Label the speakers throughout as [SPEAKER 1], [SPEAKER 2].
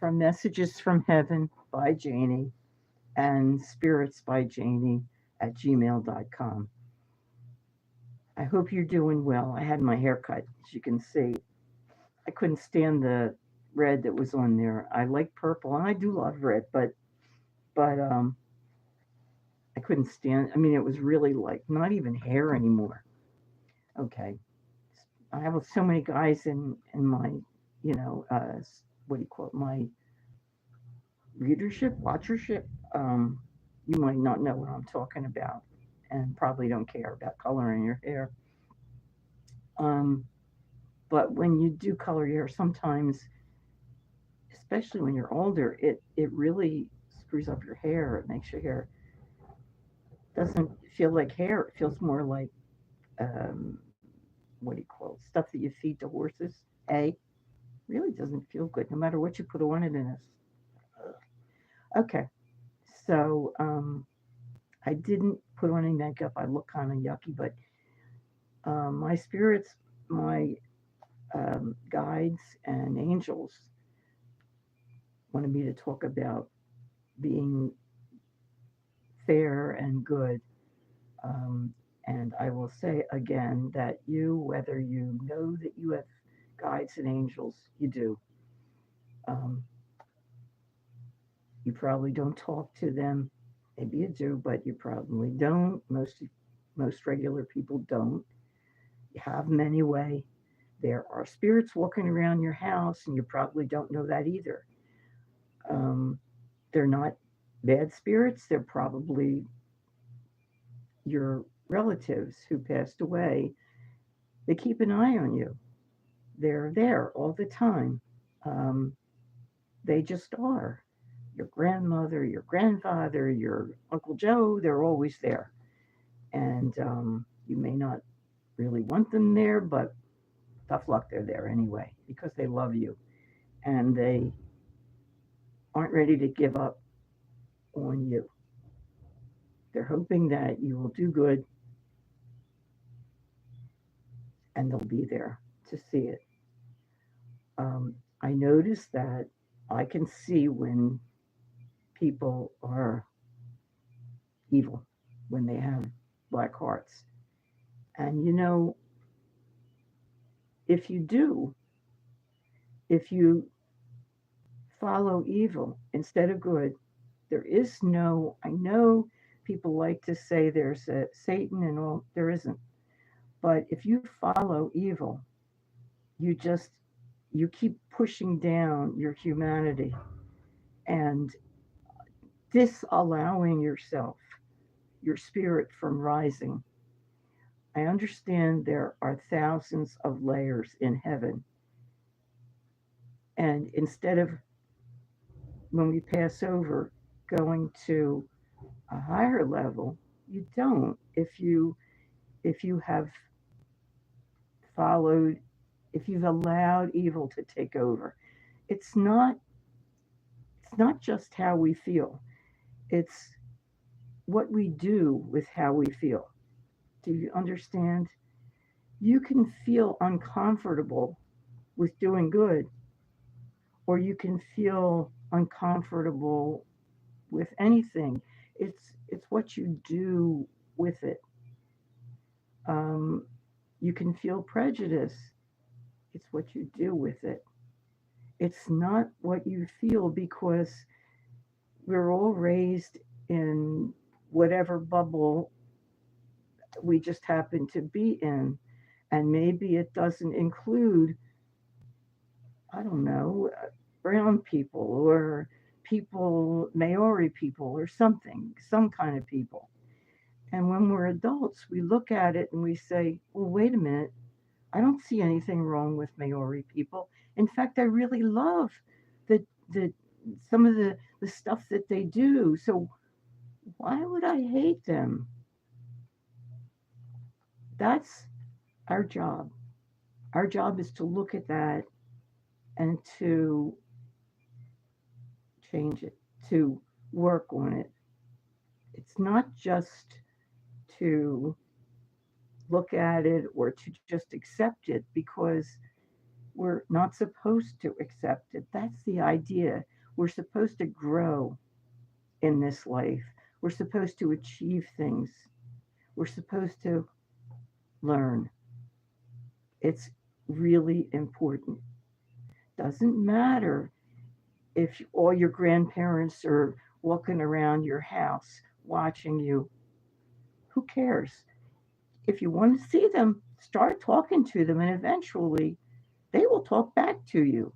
[SPEAKER 1] from Messages from Heaven by Jaynee and SpiritsbyJaynee at gmail.com. I hope you're doing well. I had my hair cut, as you can see. I couldn't stand the red that was on there. I like purple and I do love red, but I couldn't stand. I mean, it was really like not even hair anymore. Okay, I have so many guys in my, what do you call it? My readership, watchership. Um, you might not know what I'm talking about, and probably don't care about coloring your hair. Um, but when you do color your hair, sometimes, especially when you're older, it really screws up your hair. It makes your hair doesn't feel like hair. It feels more like um, what do you call it? Stuff that you feed to horses. Really doesn't feel good, no matter what you put on it. And it's okay. So I didn't put on any makeup. I look kind of yucky, but my spirits, my guides, and angels wanted me to talk about being fair and good. Um, and I will say again that whether you know that you have guides and angels, you do. Um, you probably don't talk to them. Maybe you do, but you probably don't. Most regular people don't. You have them anyway. There are spirits walking around your house, and you probably don't know that either. Um, they're not bad spirits. They're probably your relatives who passed away. They keep an eye on you. They're there all the time. Um, they just are. Your grandmother, your grandfather, your Uncle Joe, they're always there. And you may not really want them there, but tough luck, they're there anyway because they love you and they aren't ready to give up on you. They're hoping that you will do good and they'll be there to see it. I notice that I can see when people are evil, when they have black hearts. And if you do, if you follow evil instead of good, there is no, I know people like to say there's a Satan and all, there isn't. But if you follow evil, you just, you keep pushing down your humanity and disallowing yourself, your spirit from rising. I understand there are thousands of layers in heaven. And instead of when we pass over going to a higher level, you don't. If you have followed, if you've allowed evil to take over, it's not it's not just how we feel. It's what we do with how we feel. Do you understand? You can feel uncomfortable with doing good, or you can feel uncomfortable with anything. It's what you do with it. Um, you can feel prejudice. It's what you do with it. It's not what you feel because we're all raised in whatever bubble we just happen to be in. And maybe it doesn't include, I don't know, brown people or people, Maori people or something, some kind of people. And when we're adults, we look at it and we say, well, wait a minute, I don't see anything wrong with Maori people. In fact, I really love the some of the stuff that they do. So why would I hate them? That's our job. Our job is to look at that and to change it, to work on it. It's not just to look at it or to just accept it because we're not supposed to accept it. That's the idea. We're supposed to grow in this life. We're supposed to achieve things. We're supposed to learn. It's really important. Doesn't matter if all your grandparents are walking around your house watching you. Who cares? If you want to see them, start talking to them, and eventually they will talk back to you.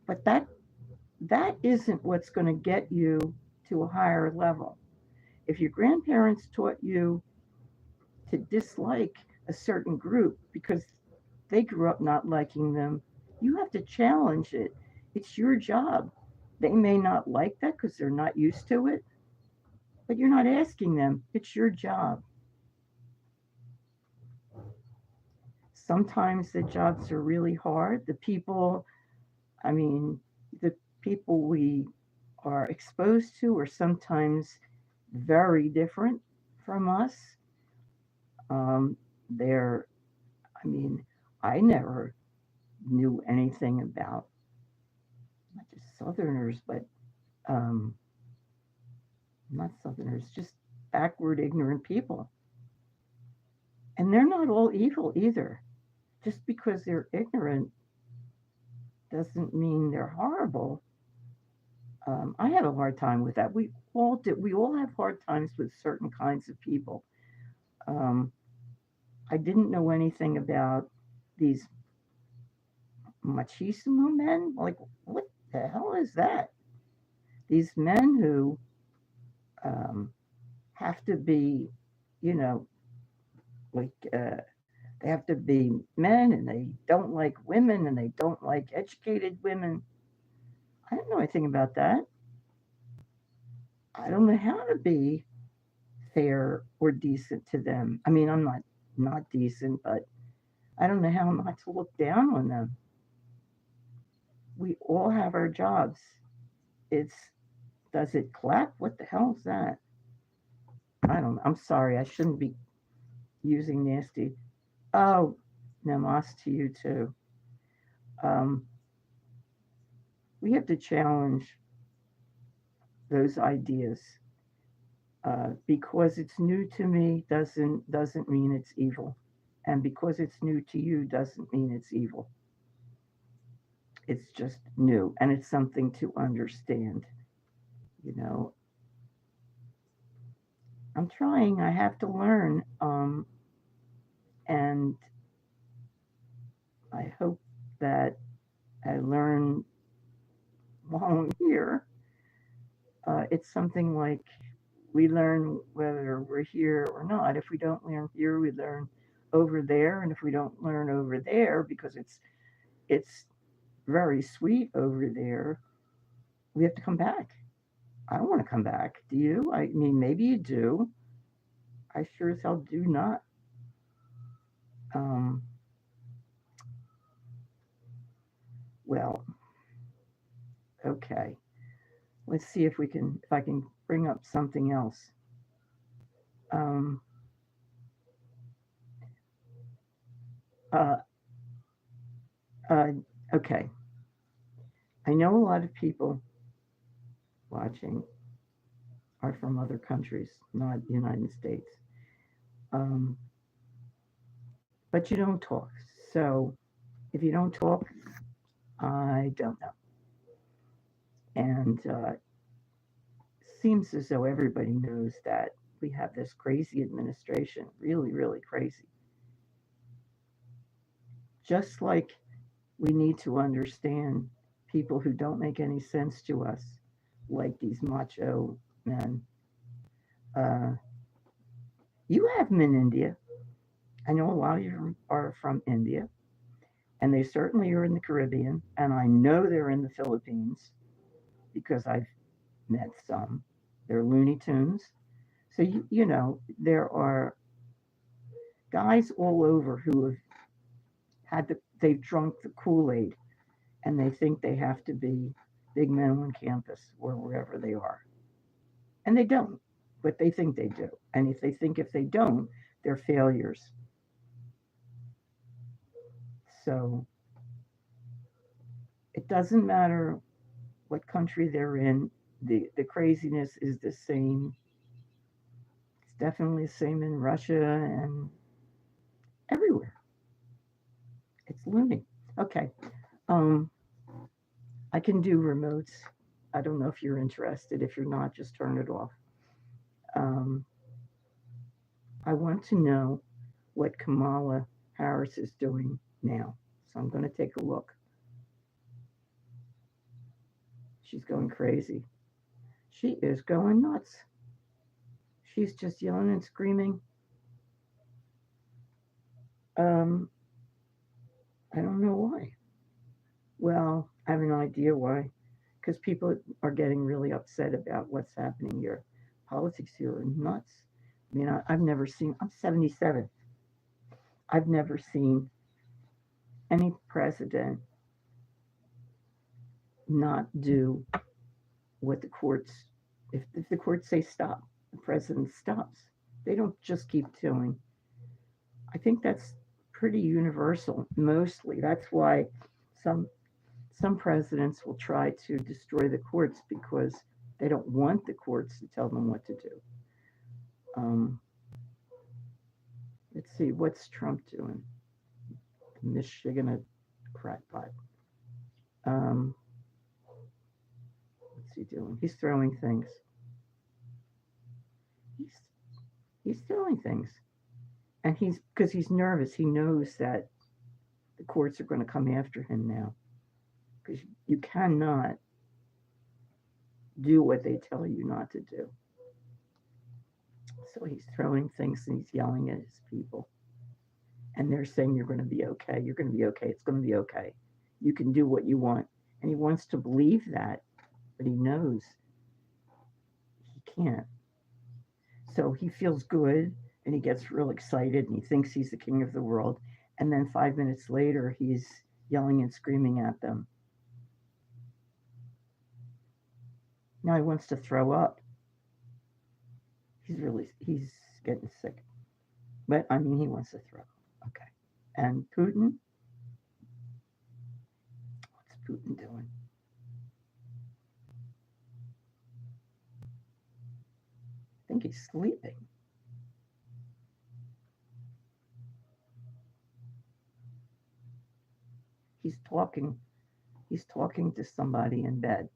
[SPEAKER 1] But that isn't what's going to get you to a higher level. If your grandparents taught you to dislike a certain group because they grew up not liking them, you have to challenge it. It's your job. They may not like that because they're not used to it, but you're not asking them. It's your job. Sometimes the jobs are really hard. I mean, the people we are exposed to are sometimes very different from us. They're, I mean, I never knew anything about not just Southerners, but um, not Southerners, just backward, ignorant people. And they're not all evil either. Just because they're ignorant doesn't mean they're horrible. I have a hard time with that. We all do. We all have hard times with certain kinds of people. Um, I didn't know anything about these machismo men. Like, what the hell is that? These men who um, have to be, you know, like they have to be men and they don't like women and they don't like educated women. I don't know anything about that. I don't know how to be fair or decent to them. I mean, I'm not decent, but I don't know how not to look down on them. We all have our jobs. It's does it clap? What the hell is that? I don't know. I'm sorry. I shouldn't be using nasty. Oh, namas to you too. Um, we have to challenge those ideas. Because it's new to me doesn't mean it's evil, and because it's new to you doesn't mean it's evil. It's just new, and it's something to understand. You know, I'm trying. I have to learn, and I hope that I learn while I'm here. It's something like we learn whether we're here or not. If we don't learn here, we learn over there, and if we don't learn over there, because it's very sweet over there, we have to come back. I don't want to come back. Do you? I mean, maybe you do. I sure as hell do not. Um, well, okay. Let's see if I can bring up something else. Um, uh, uh, okay. I know a lot of people watching are from other countries, not the United States. Um, but you don't talk. So if you don't talk, I don't know. And seems as though everybody knows that we have this crazy administration, really, really crazy. Just like we need to understand people who don't make any sense to us, like these macho men. Uh, you have them in India. I know a lot of you are from India, and they certainly are in the Caribbean, and I know they're in the Philippines because I've met some. They're Looney Tunes. So, you know, there are guys all over who have they've drunk the Kool Aid and they think they have to be big men on campus or wherever they are. And they don't, but they think they do. And if they don't, they're failures. So it doesn't matter what country they're in. The craziness is the same. It's definitely the same in Russia and everywhere. It's loony. Okay. Um, I can do remotes. I don't know if you're interested. If you're not, just turn it off. Um, I want to know what Kamala Harris is doing now. So I'm going to take a look. She's going crazy. She is going nuts. She's just yelling and screaming. Um, I don't know why. Well, I have an idea why. Because people are getting really upset about what's happening here. Politics here are nuts. I mean, I've never seen, I'm 77. I've never seen any president not do what the courts, if the courts say stop, the president stops. They don't just keep doing. I think that's pretty universal, mostly. That's why some some presidents will try to destroy the courts because they don't want the courts to tell them what to do. Um, let's see, what's Trump doing? Michigan crackpot. Um, what's he doing? He's throwing things. He's he's throwing things, and he's because he's nervous. He knows that the courts are going to come after him now because you cannot do what they tell you not to do. So he's throwing things and he's yelling at his people. And they're saying, you're going to be okay. You're going to be okay. It's going to be okay. You can do what you want. And he wants to believe that, but he knows he can't. So he feels good and he gets real excited and he thinks he's the king of the world. And then 5 minutes later, he's yelling and screaming at them. Now he wants to throw up. He's getting sick. But I mean, he wants to throw up. Okay. And Putin? What's Putin doing? I think he's sleeping. He's talking. He's talking to somebody in bed.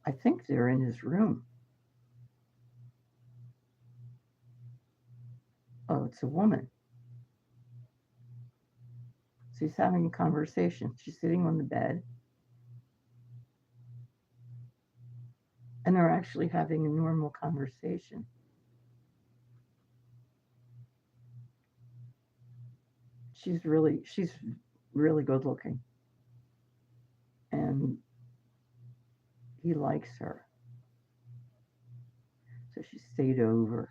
[SPEAKER 1] I think they're in his room. Oh, it's a woman. So he's having a conversation. She's sitting on the bed. And they're actually having a normal conversation. She's really good looking. And he likes her. So she stayed over.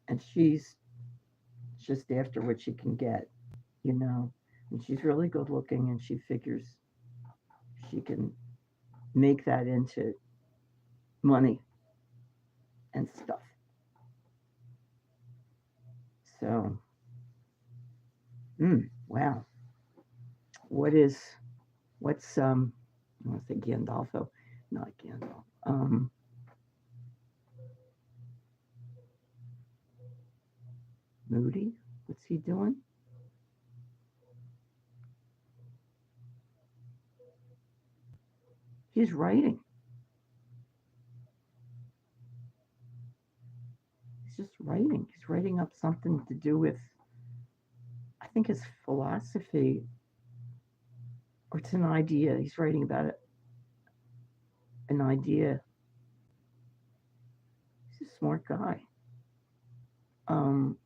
[SPEAKER 1] And she's just after what she can get, you know. And she's really good looking and she figures she can make that into money and stuff. So, wow. What's I want to say Gandolfo, not Gandalf. Moody, what's he doing? He's writing. He's just writing. He's writing up something to do with, I think, his philosophy, or it's an idea. He's writing about it, an idea. He's a smart guy. Um,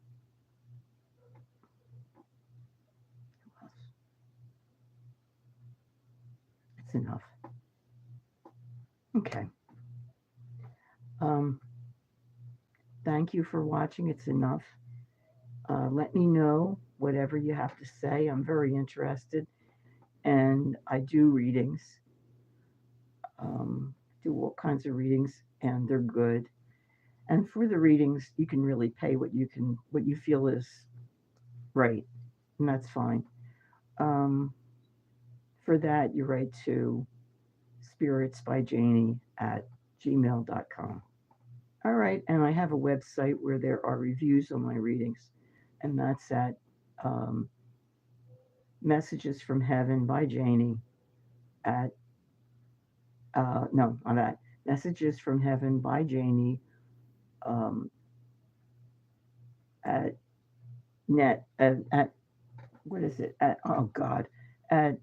[SPEAKER 1] it's enough. Okay. Thank you for watching. It's enough. Let me know whatever you have to say. I'm very interested. And I do readings, do all kinds of readings, and they're good. And for the readings, you can really pay what you feel is right, and that's fine. Um, for that, you write to SpiritsbyJaynee@gmail.com. All right, and I have a website where there are reviews on my readings, and that's at um, Messages from Heaven by Jaynee at no, on that Messages from Heaven by Jaynee um, at net at what is it at oh God at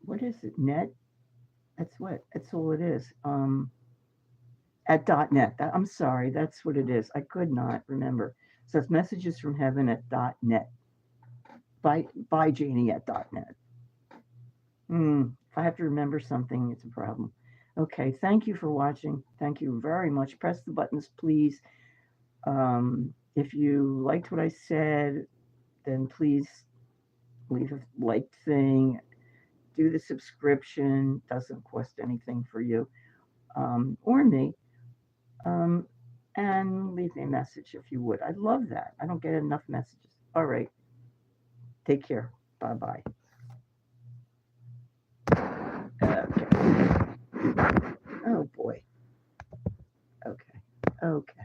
[SPEAKER 1] what is it net that's all it is at .net. I'm sorry, that's what it is. I could not remember. So it's Messages from Heaven at .net by Jaynee at .net. If I have to remember something, it's a problem. Okay, thank you for watching. Thank you very much. Press the buttons, please. If you liked what I said, then please leave a like thing. Do the subscription. Doesn't cost anything for you or me. And leave me a message if you would. I'd love that. I don't get enough messages. All right. Take care. Bye bye. Okay. Oh boy. Okay. Okay.